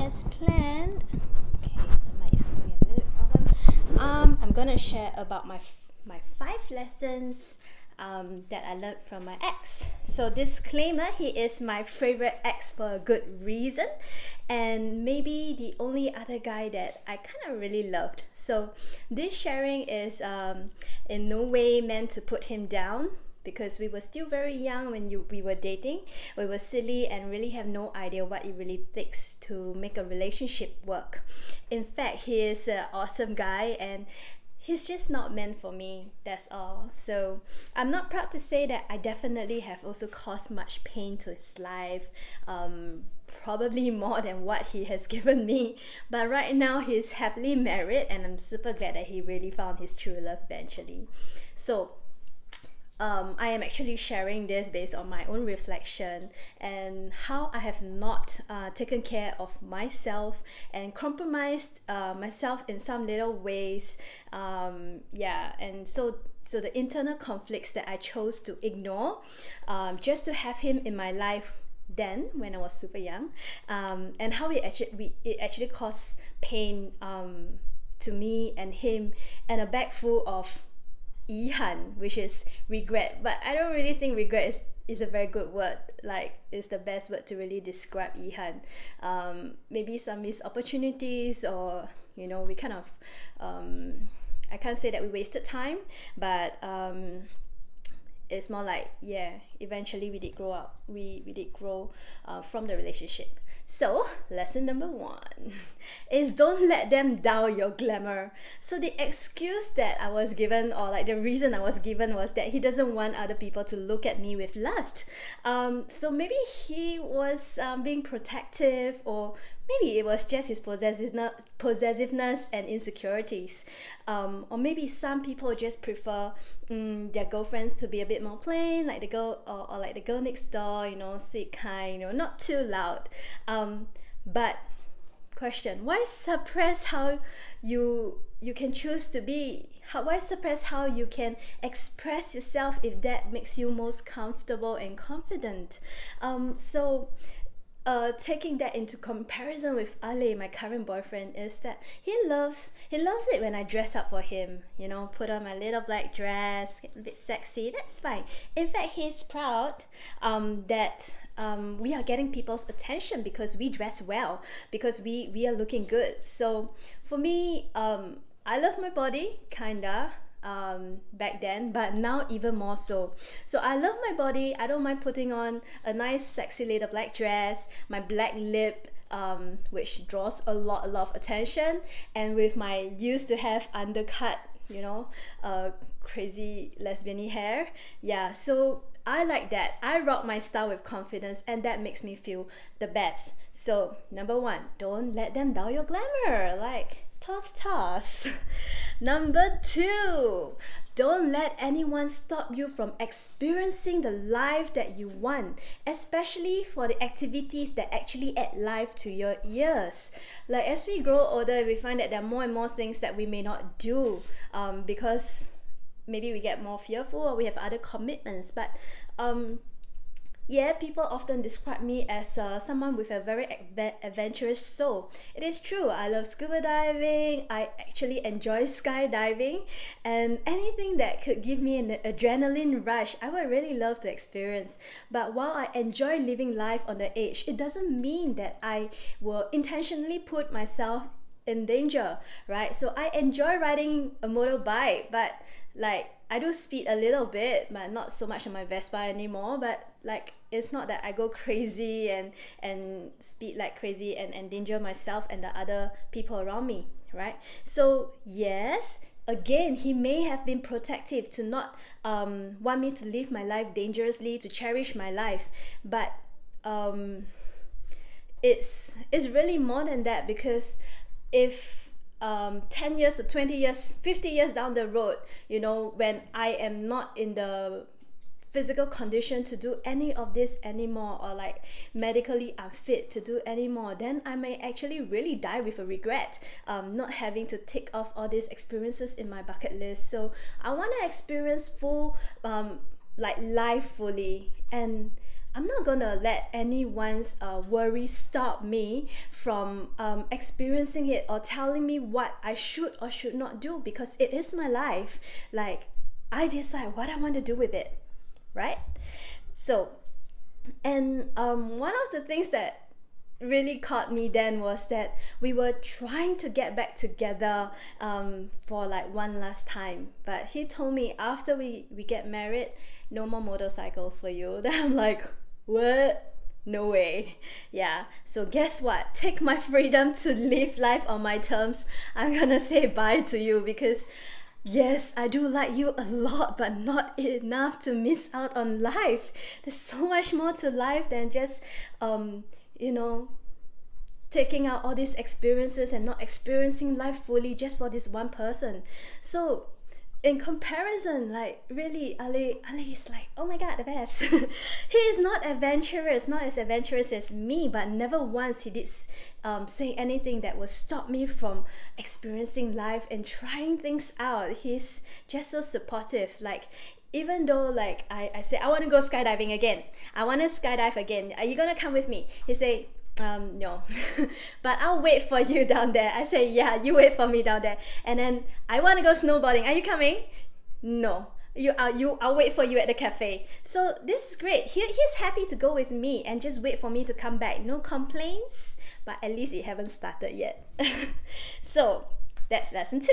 as planned. Okay, the mic is having a bit of problem. I'm gonna share about my 5 lessons that I learned from my ex. So disclaimer: he is my favorite ex for a good reason, and maybe the only other guy that I kind of really loved. So this sharing is in no way meant to put him down, because we were still very young when we were dating. We were silly and really have no idea what it really takes to make a relationship work. In fact, he is an awesome guy, and he's just not meant for me, that's all. So I'm not proud to say that I definitely have also caused much pain to his life, probably more than what he has given me. But right now he's happily married, and I'm super glad that he really found his true love eventually. So I am actually sharing this based on my own reflection and how I have not taken care of myself and compromised myself in some little ways. Yeah, and so the internal conflicts that I chose to ignore, just to have him in my life then when I was super young, and how it actually caused pain to me and him, and a bag full of 遗憾, which is regret. But I don't really think regret is a very good word. Like, it's the best word to really describe 遗憾. Maybe some missed opportunities, or we kind of I can't say that we wasted time, but it's more like, yeah, eventually we did grow up. We did grow from the relationship. So lesson number 1 is, don't let them dull your glamour. So the excuse that I was given, or like the reason I was given, was that he doesn't want other people to look at me with lust. So maybe he was being protective, or maybe it was just his possessiveness and insecurities. Or maybe some people just prefer their girlfriends to be a bit more plain, like the girl, or like the girl next door, sweet kind, not too loud. But question: why suppress how you can choose to be? Why suppress how you can express yourself if that makes you most comfortable and confident? So taking that into comparison with Ale, my current boyfriend, is that he loves it when I dress up for him. Put on my little black dress, get a bit sexy. That's fine. In fact, he's proud that we are getting people's attention because we dress well, because we are looking good. So for me, I love my body, kinda. Back then, but now even more so. So I love my body. I don't mind putting on a nice sexy little black dress, my black lip, which draws a lot of attention, and with my used to have undercut, crazy lesbian hair. Yeah, so I like that. I rock my style with confidence, and that makes me feel the best. So number 1, don't let them dull your glamour. Like, toss. Number 2, don't let anyone stop you from experiencing the life that you want, especially for the activities that actually add life to your years. Like, as we grow older, we find that there are more and more things that we may not do, because maybe we get more fearful, or we have other commitments. But yeah, people often describe me as someone with a very adventurous soul. It is true. I love scuba diving. I actually enjoy skydiving, and anything that could give me an adrenaline rush, I would really love to experience. But while I enjoy living life on the edge, it doesn't mean that I will intentionally put myself in danger, right? So I enjoy riding a motorbike, but like, I do speed a little bit, but not so much on my Vespa anymore. But like, it's not that I go crazy and speed like crazy and endanger myself and the other people around me, right? So yes, again, he may have been protective to not want me to live my life dangerously, to cherish my life, but it's really more than that. Because if 10 years or 20 years, 50 years down the road, when I am not in the physical condition to do any of this anymore, or like medically unfit to do anymore, then I may actually really die with a regret, not having to tick off all these experiences in my bucket list. So I want to experience full like life fully, and I'm not gonna let anyone's worry stop me from experiencing it or telling me what I should or should not do, because it is my life. Like, I decide what I want to do with it, right? So, and one of the things that really caught me then was that we were trying to get back together for like one last time, but he told me after we get married, no more motorcycles for you. Then I'm like, what? No way. Yeah, so guess what, take my freedom to live life on my terms. I'm gonna say bye to you, because yes, I do like you a lot, but not enough to miss out on life. There's so much more to life than just you know, taking out all these experiences and not experiencing life fully just for this one person. So in comparison, like really, Ali is like, oh my god, the best. He is not adventurous, not as adventurous as me, but never once he did say anything that would stop me from experiencing life and trying things out. He's just so supportive. Like, even though like I say I want to go skydiving again, I want to skydive again, are you gonna come with me? He say, no. But I'll wait for you down there. I say, yeah, you wait for me down there. And then I want to go snowboarding, are you coming? No. I'll wait for you at the cafe. So this is great. He's happy to go with me and just wait for me to come back. No complaints, but at least it haven't started yet. So that's lesson 2.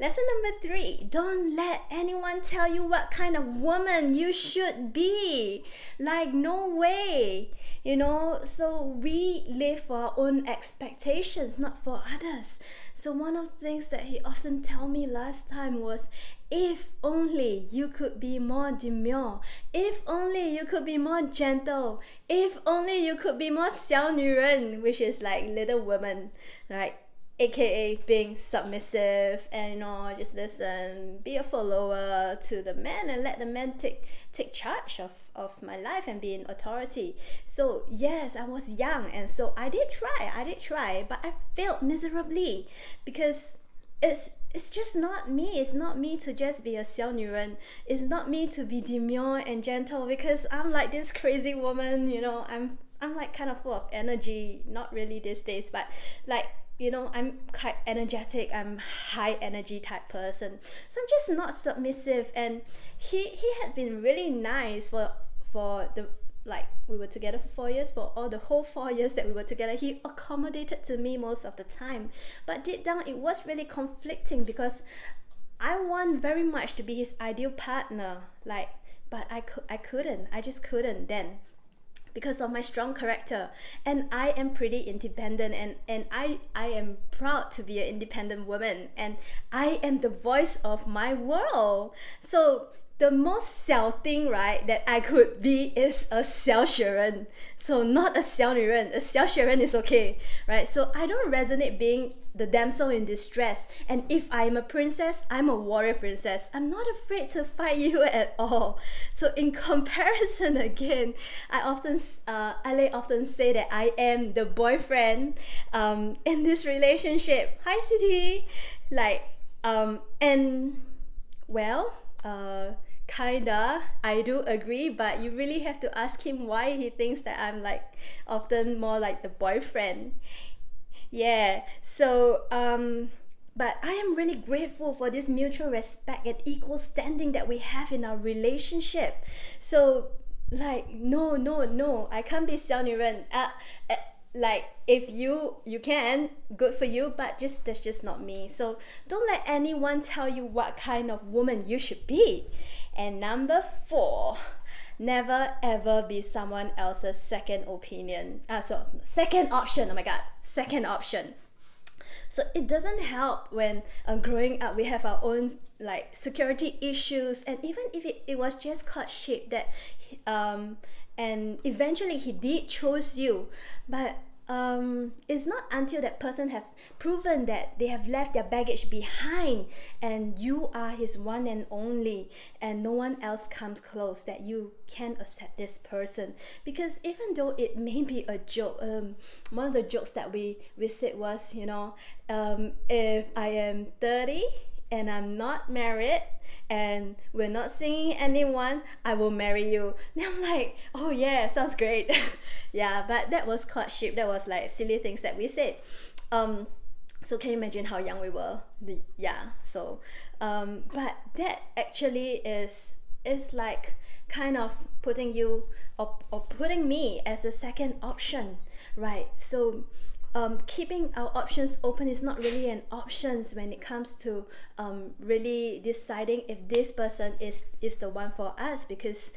Lesson number 3, don't let anyone tell you what kind of woman you should be. Like, no way. You know, so we live for our own expectations, not for others. So one of the things that he often told me last time was, if only you could be more demure, if only you could be more gentle, if only you could be more 小女人, which is like little woman, right? AKA being submissive and, you know, just listen, be a follower to the man and let the man take charge of my life and be in authority. So yes, I was young, and so I did try, but I failed miserably, because it's just not me. It's not me to just be a 小女人. It's not me to be demure and gentle, because I'm like this crazy woman, you know. I'm like kind of full of energy, not really these days, but like, you know, I'm quite energetic, I'm high energy type person. So I'm just not submissive. And he had been really nice for the, like, we were together for 4 years, for all the whole 4 years that we were together. He accommodated to me most of the time, but deep down it was really conflicting, because I want very much to be his ideal partner, like, but I just couldn't then, because of my strong character. And I am pretty independent, and I am proud to be an independent woman, and I am the voice of my world. So the most 小 thing, right, that I could be is a 小雪人. So not a 小女人. A 小雪人is okay, right? So I don't resonate being the damsel in distress. And if I'm a princess, I'm a warrior princess. I'm not afraid to fight you at all. So in comparison, again, Ale often say that I am the boyfriend in this relationship. Hi, City. Like, and well, kinda, I do agree, but you really have to ask him why he thinks that I'm like often more like the boyfriend. Yeah, so but I am really grateful for this mutual respect and equal standing that we have in our relationship. So like, no, I can't be 小女人. Like, if you can, good for you, but that's just not me. So don't let anyone tell you what kind of woman you should be. And number 4, never ever be someone else's second opinion. Second option. Oh my god, second option. So it doesn't help when growing up we have our own like security issues, and even if it was just courtship that and eventually he did choose you, but it's not until that person have proven that they have left their baggage behind and you are his one and only, and no one else comes close, that you can accept this person. Because even though it may be a joke, one of the jokes that we said was, you know, if I am 30 and I'm not married and we're not seeing anyone, I will marry you. Then I'm like, oh yeah, sounds great. Yeah, but that was courtship. That was like silly things that we said. So can you imagine how young we were? Yeah. So, but that actually is like kind of putting you or putting me as a second option, right? So keeping our options open is not really an option when it comes to really deciding if this person is the one for us, because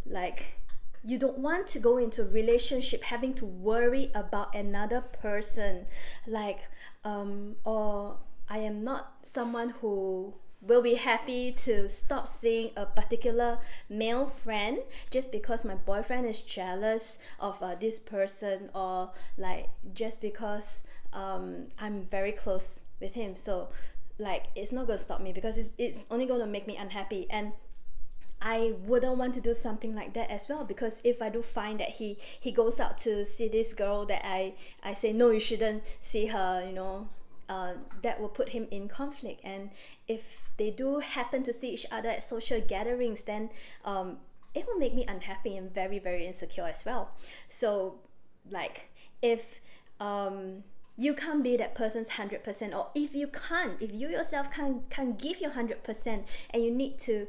like you don't want to go into a relationship having to worry about another person, like or I am not someone who will be happy to stop seeing a particular male friend just because my boyfriend is jealous of this person, or like just because I'm very close with him. So like it's not going to stop me, because it's only going to make me unhappy. And I wouldn't want to do something like that as well, because if I do find that he goes out to see this girl that I say no, you shouldn't see her, you know, that will put him in conflict. And if they do happen to see each other at social gatherings, then it will make me unhappy and very, very insecure as well. So like if you can't be that person's 100%, or if you yourself can't give your 100%, and you need to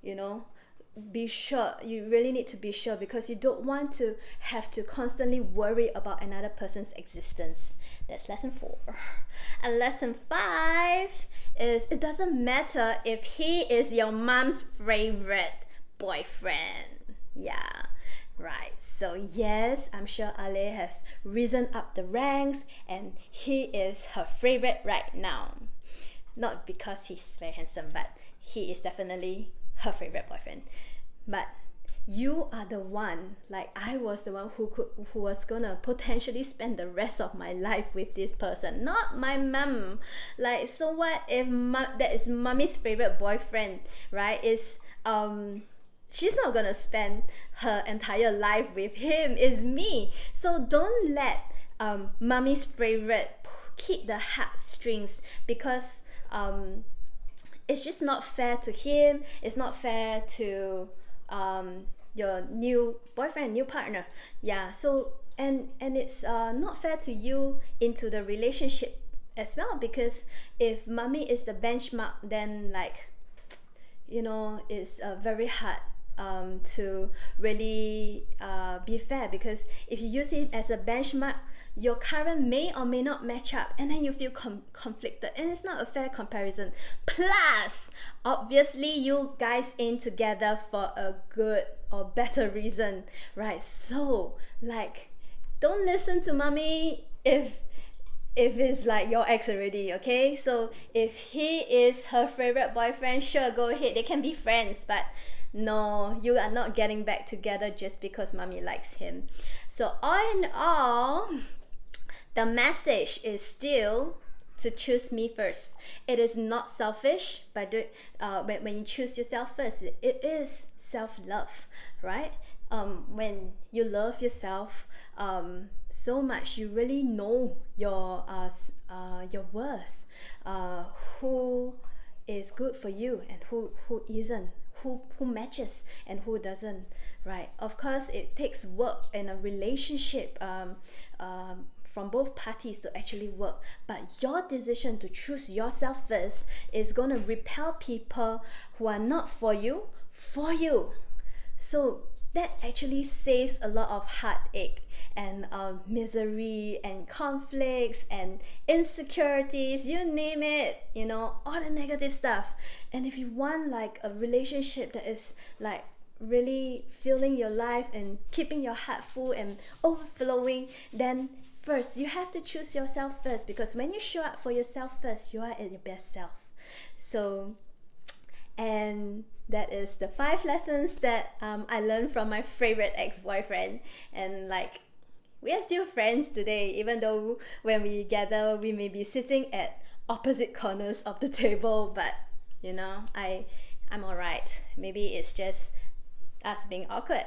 you know, be sure, you really need to be sure, because you don't want to have to constantly worry about another person's existence. That's lesson 4. And lesson 5 is, it doesn't matter if he is your mom's favorite boyfriend. Yeah, right. So yes, I'm sure Ale have risen up the ranks and he is her favorite right now. Not because he's very handsome, but he is definitely her favorite boyfriend. But you are the one, like I was the one who was gonna potentially spend the rest of my life with this person, not my mom. Like, so what if that is mommy's favorite boyfriend, right? Is she's not gonna spend her entire life with him. It's me. So don't let mommy's favorite keep the heartstrings, because it's just not fair to him. It's not fair to your new boyfriend, new partner. Yeah. So and it's not fair to you into the relationship as well, because if mommy is the benchmark, then like, you know, it's very hard to really be fair, because if you use him as a benchmark, your current may or may not match up, and then you feel conflicted, and it's not a fair comparison. Plus, obviously you guys ain't together for a good or better reason, right? So like, don't listen to mommy if it's like your ex already, okay? So if he is her favorite boyfriend, sure, go ahead, they can be friends, but no, you are not getting back together just because mommy likes him. So all in all, the message is still to choose me first. It is not selfish, but when you choose yourself first, it is self-love, right? When you love yourself so much, you really know your worth, who is good for you and who isn't, who matches and who doesn't, right? Of course, it takes work in a relationship from both parties to actually work, but your decision to choose yourself first is going to repel people who are not for you. So that actually saves a lot of heartache and misery and conflicts and insecurities, you name it, you know, all the negative stuff. And if you want like a relationship that is like really filling your life and keeping your heart full and overflowing, then first you have to choose yourself first, because when you show up for yourself first, you are at your best self. So, and that is the 5 lessons that I learned from my favorite ex-boyfriend. And like, we are still friends today, even though when we gather we may be sitting at opposite corners of the table, but you know, I'm alright. Maybe it's just us being awkward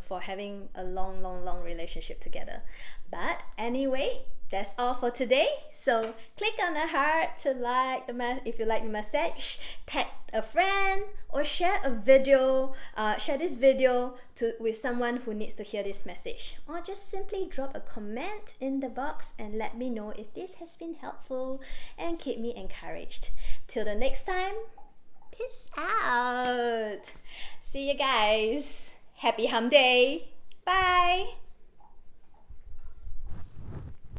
for having a long relationship together. But anyway, that's all for today. So click on the heart to like if you like the message, tag a friend, or share a video, share this video with someone who needs to hear this message, or just simply drop a comment in the box and let me know if this has been helpful and keep me encouraged. Till the next time, peace out. See you guys. Happy Hump Day. Bye.